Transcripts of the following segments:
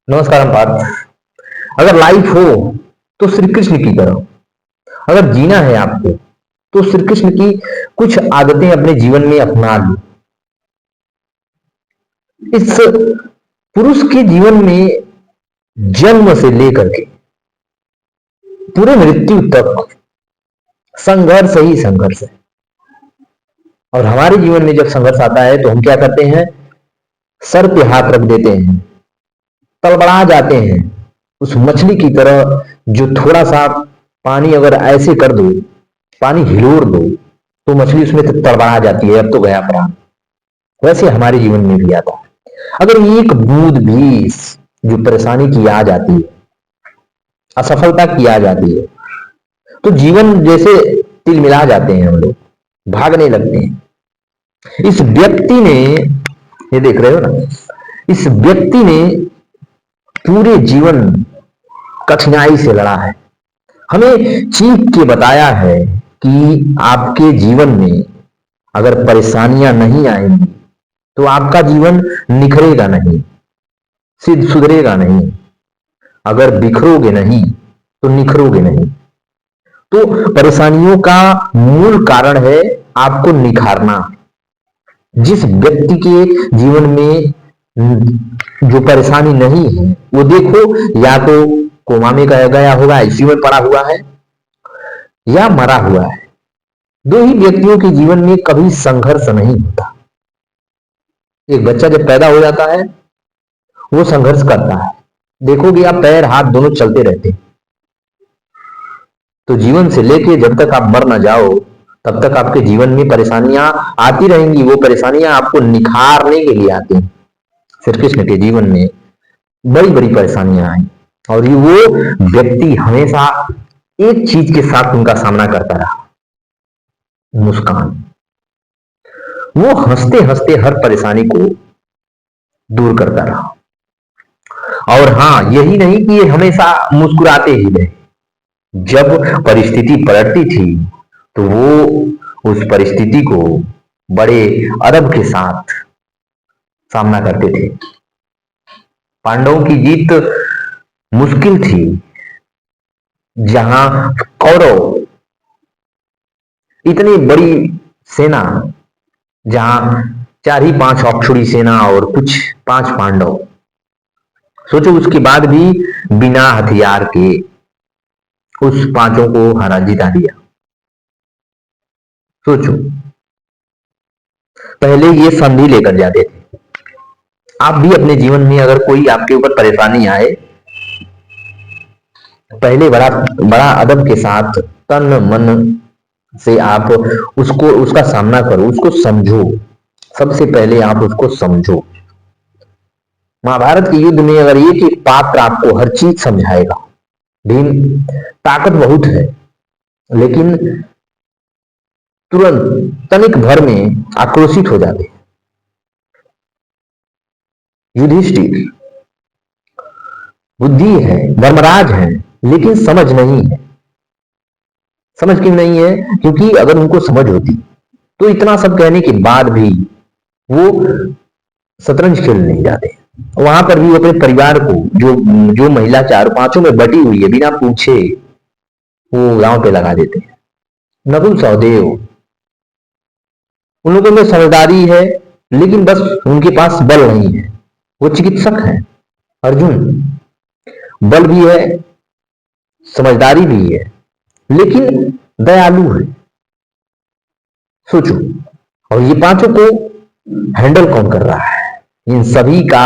नमस्कार पार्थ। अगर लाइफ हो तो श्री कृष्ण की करो। अगर जीना है आपको तो श्री कृष्ण की कुछ आदतें अपने जीवन में अपना लो। इस पुरुष के जीवन में जन्म से लेकर के पूरे मृत्यु तक संघर्ष ही संघर्ष है। और हमारे जीवन में जब संघर्ष आता है तो हम क्या करते हैं? सर पे हाथ रख देते हैं, तड़बड़ा जाते हैं। उस मछली की तरह जो थोड़ा सा पानी अगर ऐसे कर दो, पानी हिलोर दो, तो मछली उसमें तड़बड़ा जाती है, अब तो गया प्राण। वैसे हमारे जीवन में भी आता है। अगर एक बूंद भी जो परेशानी की आ जाती है, असफलता की आ जाती है, तो जीवन जैसे तिलमिला जाते हैं, हम लोग भागने लगते हैं। इस व्यक्ति ने, ये देख रहे हो ना, इस व्यक्ति ने पूरे जीवन कठिनाई से लड़ा है। हमें चीख के बताया है कि आपके जीवन में अगर परेशानियां नहीं आएंगी तो आपका जीवन निखरेगा नहीं, सिद्ध सुधरेगा नहीं। अगर बिखरोगे नहीं तो निखरोगे नहीं। तो परेशानियों का मूल कारण है आपको निखारना। जिस व्यक्ति के जीवन में जो परेशानी नहीं है, वो देखो, या तो कोमा में गया होगा, आईसीयू में पड़ा हुआ है, या मरा हुआ है। दो ही व्यक्तियों के जीवन में कभी संघर्ष नहीं होता। एक बच्चा जब पैदा हो जाता है वो संघर्ष करता है, देखोगे आप, पैर हाथ दोनों चलते रहते हैं। तो जीवन से लेके जब तक आप मर ना जाओ तब तक आपके जीवन में परेशानियां आती रहेंगी। वो परेशानियां आपको निखारने के लिए आती हैं। श्री कृष्ण के जीवन में बड़ी बड़ी परेशानियां आई और ये वो व्यक्ति हमेशा एक चीज के साथ उनका सामना करता रहा, मुस्कान। वो हंसते हंसते हर परेशानी को दूर करता रहा। और हाँ, यही नहीं कि ये हमेशा मुस्कुराते ही रहे। जब परिस्थिति पलटती थी तो वो उस परिस्थिति को बड़े अदब के साथ सामना करते थे। पांडवों की जीत मुश्किल थी, जहां कौरव इतनी बड़ी सेना, जहां 4 ही 5 अक्षौहिणी सेना और कुछ 5 पांडव, सोचो, उसके बाद भी बिना हथियार के उस पांचों को हरा जिता दिया। सोचो, पहले ये संधि लेकर जाते थे। आप भी अपने जीवन में अगर कोई आपके ऊपर परेशानी आए, पहले बड़ा बड़ा अदब के साथ तन मन से आप उसको, उसका सामना करो, उसको समझो। सबसे पहले आप उसको समझो। महाभारत के युद्ध में अगर एक एक पात्र आपको हर चीज समझाएगा। भीम ताकत बहुत है, लेकिन तुरंत तनिक भर में आक्रोशित हो जाते। युधिष्ठिर बुद्धि है, धर्मराज है, लेकिन समझ नहीं है। समझ क्यों नहीं है? क्योंकि अगर उनको समझ होती तो इतना सब कहने के बाद भी वो शतरंज खेल नहीं जाते। वहां पर भी वो अपने परिवार को, जो जो महिला 4-5 में बटी हुई है, बिना पूछे वो गांव पे लगा देते हैं। नकुल सहदेव, उन लोगों में समझदारी है, लेकिन बस उनके पास बल नहीं है। वो चिकित्सक हैं। अर्जुन बल भी है, समझदारी भी है, लेकिन दयालु है। सोचो, और ये पांचों को हैंडल कौन कर रहा है? इन सभी का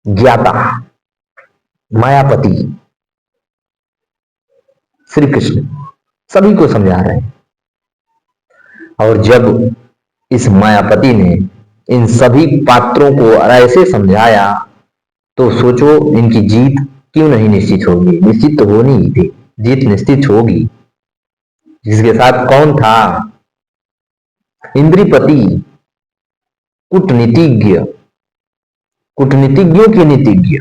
ज्ञाता, मायापति श्री कृष्ण सभी को समझा रहे हैं। और जब इस मायापति ने इन सभी पात्रों को ऐसे समझाया तो सोचो, इनकी जीत क्यों नहीं निश्चित होगी? निश्चित तो होनी ही थी, जीत निश्चित होगी। जिसके साथ कौन था? इंद्रिपति, कूटनीतिज्ञ, कूटनीतिज्ञों के नीतिज्ञ,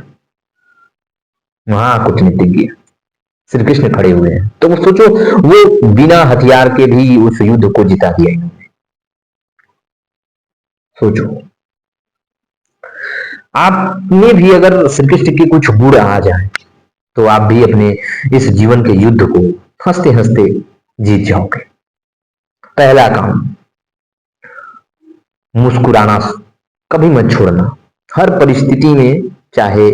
महाकूटनीतिज्ञ श्री कृष्ण खड़े हुए हैं। तो वो सोचो, वो बिना हथियार के भी उस युद्ध को जिता दिया इन्होंने। सोचो। आप में भी अगर श्री कृष्ण के कुछ गुण आ जाए तो आप भी अपने इस जीवन के युद्ध को हंसते हंसते जीत जाओगे। पहला काम, मुस्कुराना कभी मत छोड़ना। हर परिस्थिति में, चाहे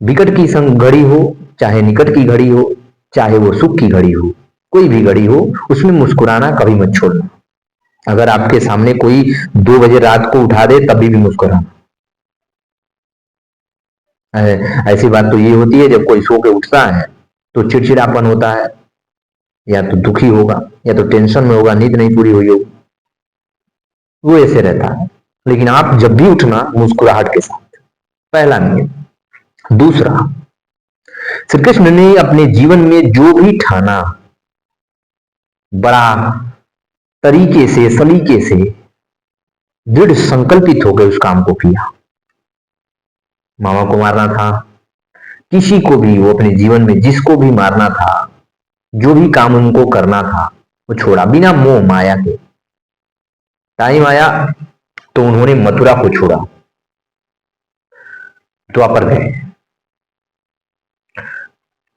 विकट की संग घड़ी हो, चाहे निकट की घड़ी हो, चाहे वो सुख की घड़ी हो, कोई भी घड़ी हो, उसमें मुस्कुराना कभी मत छोड़ना। अगर आपके सामने कोई 2 बजे रात को उठा दे तभी भी मुस्कुराना। ऐसी बात तो ये होती है जब कोई सो के उठता है तो चिड़चिड़ापन होता है, या तो दुखी होगा, या तो टेंशन में होगा, नींद नहीं पूरी हुई होगी, वो ऐसे रहता है। लेकिन आप जब भी उठना मुस्कुराहट के साथ, पहला नियम। दूसरा, श्री कृष्ण ने अपने जीवन में जो भी ठाना, बड़ा तरीके से, सलीके से, दृढ़ संकल्पित होकर उस काम को किया। मामा को मारना था, किसी को भी, वो अपने जीवन में जिसको भी मारना था, जो भी काम उनको करना था, वो छोड़ा बिना मोह माया के। टाइम आया तो उन्होंने मथुरा को छोड़ा, द्वापर गए।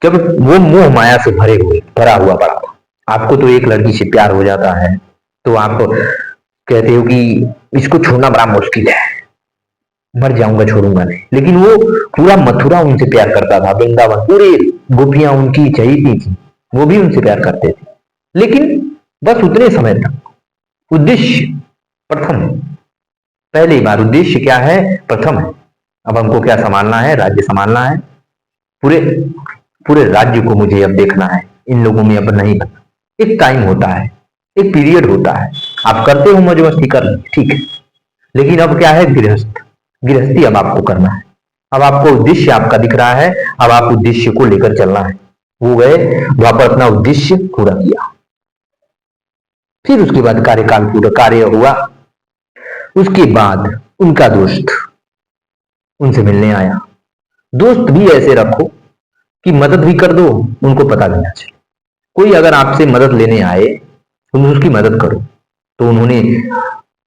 जब वो मोह माया से भरा हुआ पड़ा था, आपको तो एक लड़की से प्यार हो जाता है तो आप कहते हो कि इसको छोड़ना बड़ा मुश्किल है, मर जाऊंगा छोड़ूंगा नहीं। लेकिन वो पूरा मथुरा उनसे प्यार करता था, वृंदावन, पूरे गोपियां उनकी चहेती थी, वो भी उनसे प्यार करते थे। लेकिन बस उतने समय तक। उद्देश्य प्रथम, पहली बार उद्देश्य क्या है? प्रथम है। अब हमको क्या संभालना है? राज्य संभालना है। पूरे पूरे राज्य को मुझे अब देखना है, इन लोगों में अब नहीं बनना। एक टाइम होता है, एक पीरियड होता है, आप करते हो मौज मस्ती कर, ठीक है, लेकिन अब क्या है? गृहस्थी अब आपको करना है। अब आपको उद्देश्य आपका दिख रहा है, अब आप उद्देश्य को लेकर चलना है। वो गए, द्वापर अपना उद्देश्य पूरा किया। फिर उसके बाद कार्यकाल पूरा कार्य हुआ। उसके बाद उनका दोस्त उनसे मिलने आया। दोस्त भी ऐसे रखो कि मदद भी कर दो, उनको पता भी ना चले। कोई अगर आपसे मदद लेने आए तुम उसकी मदद करो। तो उन्होंने,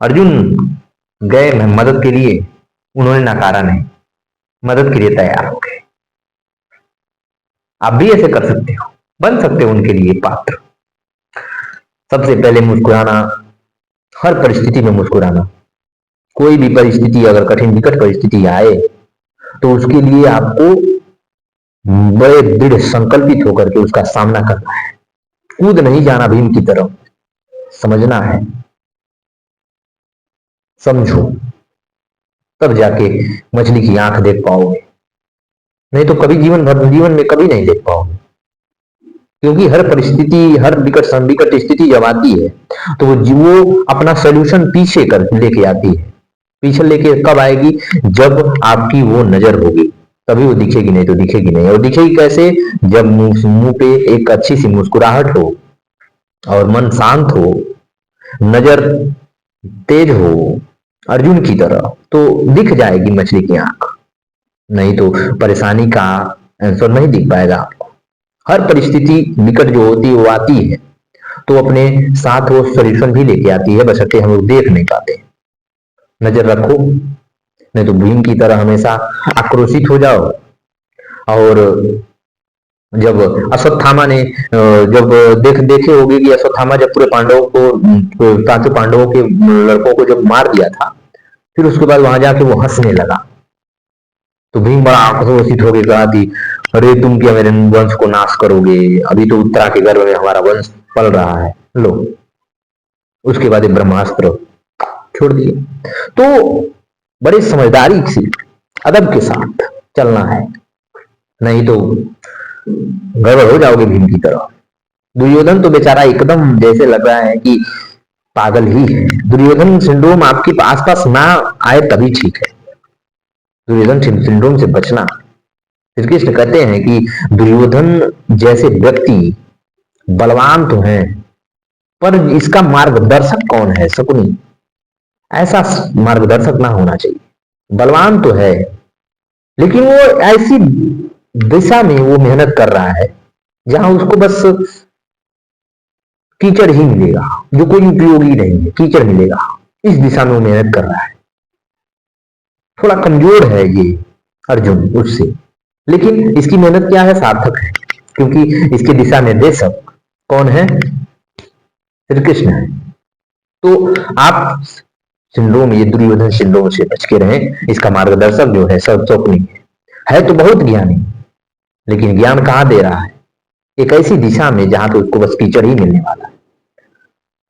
अर्जुन गए मदद के लिए, उन्होंने नकारा नहीं, मदद के लिए तैयार हो गए। आप भी ऐसे कर सकते हो, बन सकते हो उनके लिए पात्र। सबसे पहले मुस्कुराना, हर परिस्थिति में मुस्कुराना। कोई भी परिस्थिति, अगर कठिन विकट परिस्थिति आए तो उसके लिए आपको बड़े दृढ़ संकल्पित होकर के उसका सामना करना है। कूद नहीं जाना भीम की तरफ, समझना है, समझो, तब जाके मछली की आंख देख पाओगे, नहीं तो कभी जीवन में कभी नहीं देख पाओगे। क्योंकि हर परिस्थिति, हर विकट स्थिति जब आती है तो वो अपना सोल्यूशन पीछे कर लेके आती है। पीछे लेके कब आएगी? जब आपकी वो नजर होगी, तभी वो दिखेगी, नहीं तो दिखेगी नहीं। और दिखेगी कैसे? जब मुंह पे एक अच्छी सी मुस्कुराहट हो और मन शांत हो, नजर तेज हो अर्जुन की तरह, तो दिख जाएगी मछली की आंख। नहीं तो परेशानी का आंसर नहीं दिख पाएगा आपको। हर परिस्थिति विकट जो होती है वो आती है तो अपने साथ वो सोल्यूशन भी लेके आती है, बशर्ते हम लोग देख नहीं पाते। नजर रखो, नहीं तो भीम की तरह हमेशा आक्रोशित हो जाओ। और जब अश्वत्थामा ने, जब देखे होगे कि अश्वत्थामा जब पूरे पांडवों को, पांचों पांडवों के लड़कों को जब मार दिया था, फिर उसके बाद वहां जाके वो हंसने लगा, तो भीम बड़ा आक्रोशित हो गया, कहा कि अरे तुम क्या मेरे वंश को नाश करोगे? अभी तो उत्तरा के गर्भ में हमारा वंश पल रहा है, लो। उसके बाद ब्रह्मास्त्र छोड़ दिए। तो बड़े समझदारी से, अदब के साथ चलना है, नहीं तो गड़बड़ हो जाओगे भीम की तरह। दुर्योधन तो बेचारा एकदम जैसे लग रहा है कि पागल ही है। दुर्योधन सिंड्रोम आपके आसपास ना आए तभी ठीक है। दुर्योधन सिंड्रोम से बचना, श्री कृष्ण कहते हैं कि दुर्योधन जैसे व्यक्ति बलवान तो हैं, पर इसका मार्गदर्शक कौन है? शकुनी। ऐसा मार्गदर्शक ना होना चाहिए। बलवान तो है लेकिन वो ऐसी दिशा में वो मेहनत कर रहा है जहां उसको बस कीचड़ ही मिलेगा, जो कोई उपयोगी नहीं है, कीचड़ मिलेगा। इस दिशा में वो मेहनत कर रहा है। थोड़ा कमजोर है ये अर्जुन उससे, लेकिन इसकी मेहनत क्या है, सार्थक है, क्योंकि इसके दिशा निर्देशक कौन है, श्री कृष्ण है। तो आप सिंड्रोम, ये दुर्योधन सिंड्रोम से बच के रहें। इसका मार्गदर्शक जो है सब स्वप्नी है तो बहुत ज्ञानी, लेकिन ज्ञान कहाँ दे रहा है, एक ऐसी दिशा में जहां पे उसको बस कीचड़ ही मिलने वाला है।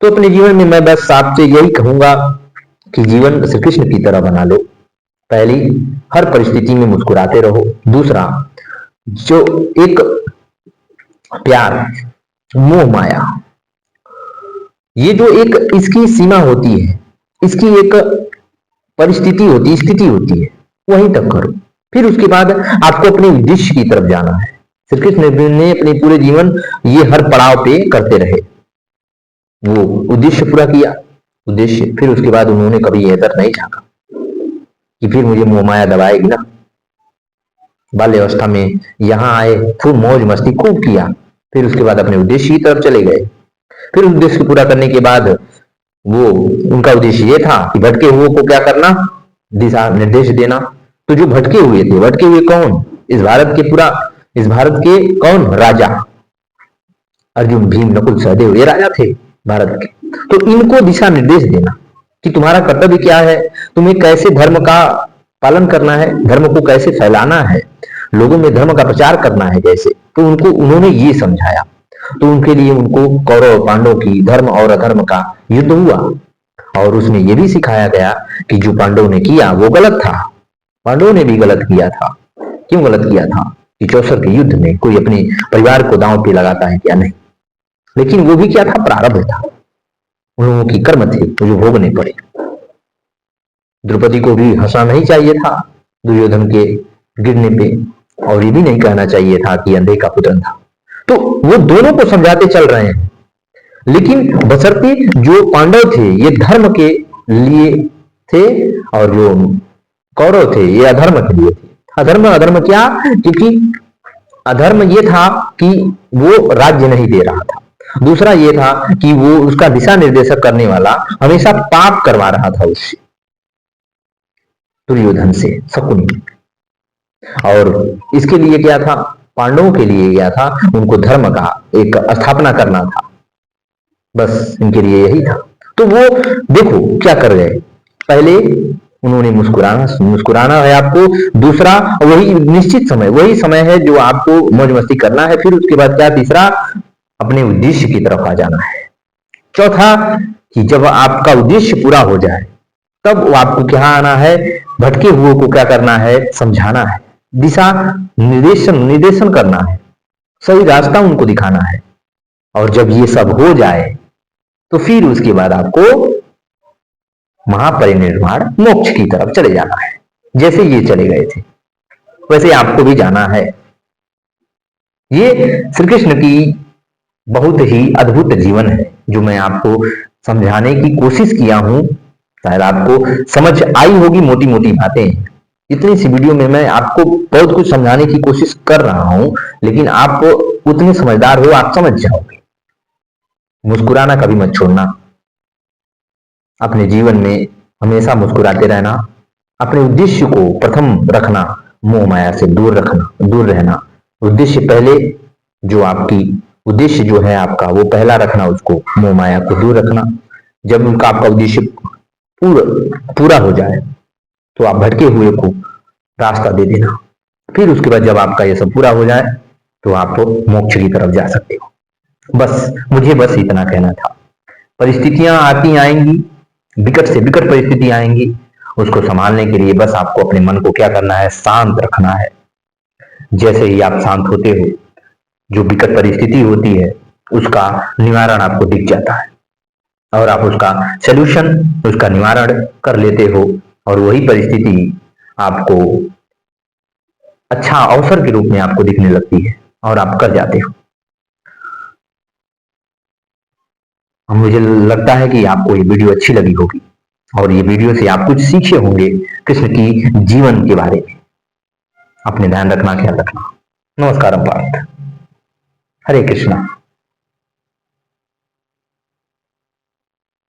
तो अपने जीवन में मैं बस आपसे यही कहूंगा कि जीवन श्री कृष्ण की तरह बना लो। पहली, हर परिस्थिति में मुस्कुराते रहो। दूसरा, जो एक प्यार, मोह माया, ये जो एक इसकी सीमा होती है, इसकी एक परिस्थिति होती है, स्थिति होती है, वहीं तक करो। फिर उसके बाद आपको अपने उद्देश्य की तरफ जाना है। श्री कृष्ण ने अपने पूरे जीवन ये हर पड़ाव पे करते रहे, वो उद्देश्य पूरा किया, उद्देश्य। फिर उसके बाद उन्होंने कभी यह नहीं झांका कि फिर मुझे मोह माया दबाएगी ना। बाल्य अवस्था में यहाँ आए, खूब मौज मस्ती खूब किया, फिर उसके बाद अपने उद्देश्य की तरफ चले गए। फिर उद्देश्य को पूरा करने के बाद वो, उनका उद्देश्य ये था कि भटके हुए को क्या करना, दिशा निर्देश देना। तो जो भटके हुए थे, भटके हुए कौन, इस भारत के कौन राजा, अर्जुन, भीम, नकुल, सहदेव, ये राजा थे भारत के। तो इनको दिशा निर्देश देना कि तुम्हारा कर्तव्य क्या है, तुम्हें कैसे धर्म का पालन करना है, धर्म को कैसे फैलाना है, लोगों में धर्म का प्रचार करना है कैसे। तो उनको उन्होंने ये समझाया। तो उनके लिए उनको कौरव पांडव की धर्म और अधर्म का युद्ध हुआ, और उसमें यह भी सिखाया गया कि जो पांडव ने किया वो गलत था, पांडवों ने भी गलत किया था। क्यों गलत किया था कि चौसर के युद्ध में कोई अपने परिवार को दांव पे लगाता है क्या, नहीं, लेकिन वो भी क्या था, प्रारब्ध था, उन लोगों की कर्म थे तो जो भोगने पड़े। द्रौपदी को भी हंसना नहीं चाहिए था दुर्योधन के गिरने पे, और ये भी नहीं कहना चाहिए था कि अंधे का पुत्र था। तो वो दोनों को समझाते चल रहे हैं, लेकिन बशर्ते जो पांडव थे ये धर्म के लिए थे, और जो कौरव थे ये अधर्म के लिए थे। अधर्म, अधर्म क्या, क्योंकि अधर्म ये था कि वो राज्य नहीं दे रहा था, दूसरा ये था कि वो उसका दिशा निर्देशक करने वाला हमेशा पाप करवा रहा था उससे, दुर्योधन से, शकुनी। और इसके लिए क्या था, पांडवों के लिए क्या था, उनको धर्म का एक स्थापना करना था, बस इनके लिए यही था। तो वो देखो क्या कर गए, पहले उन्होंने मुस्कुराना है आपको। दूसरा, वही निश्चित समय, वही समय है जो आपको मौज मस्ती करना है। फिर उसके बाद क्या, तीसरा, अपने उद्देश्य की तरफ आ जाना है। चौथा, कि जब आपका उद्देश्य पूरा हो जाए तब आपको क्या आना है, भटके हुए को क्या करना है, समझाना है, दिशा निर्देशन करना है, सही रास्ता उनको दिखाना है। और जब ये सब हो जाए तो फिर उसके बाद आपको महापरिनिर्वाण, मोक्ष की तरफ चले जाना है। जैसे ये चले गए थे वैसे आपको भी जाना है। ये श्री कृष्ण की बहुत ही अद्भुत जीवन है जो मैं आपको समझाने की कोशिश किया हूं। शायद आपको समझ आई होगी मोटी मोटी बातें। इतनी सी वीडियो में मैं आपको बहुत कुछ समझाने की कोशिश कर रहा हूं, लेकिन आप उतने समझदार हो, आप समझ जाओगे। मुस्कुराना कभी मत छोड़ना, अपने जीवन में हमेशा मुस्कुराते रहना, अपने उद्देश्य को प्रथम रखना, मोह माया से दूर रखना, दूर रहना। उद्देश्य पहले, जो आपकी उद्देश्य जो है आपका वो पहला रखना, उसको मोह माया को दूर रखना। जब उनका आपका उद्देश्य पूरा हो जाए तो आप भटके हुए को रास्ता दे देना। फिर उसके बाद जब आपका ये सब पूरा हो जाए तो आप मोक्ष की तरफ जा सकते हो। बस मुझे बस इतना कहना था। परिस्थितियां आती आएंगी, विकट से विकट परिस्थिति आएंगी, उसको संभालने के लिए बस आपको अपने मन को क्या करना है, शांत रखना है। जैसे ही आप शांत होते हो, जो विकट परिस्थिति होती है उसका निवारण आपको दिख जाता है, और आप उसका सलूशन, उसका निवारण कर लेते हो, और वही परिस्थिति आपको अच्छा अवसर के रूप में आपको दिखने लगती है और आप कर जाते हो। मुझे लगता है कि आपको ये वीडियो अच्छी लगी होगी, और ये वीडियो से आप कुछ सीखे होंगे कृष्ण की जीवन के बारे में। अपने ध्यान रखना, ख्याल रखना। नमस्कार, भारत। हरे कृष्णा।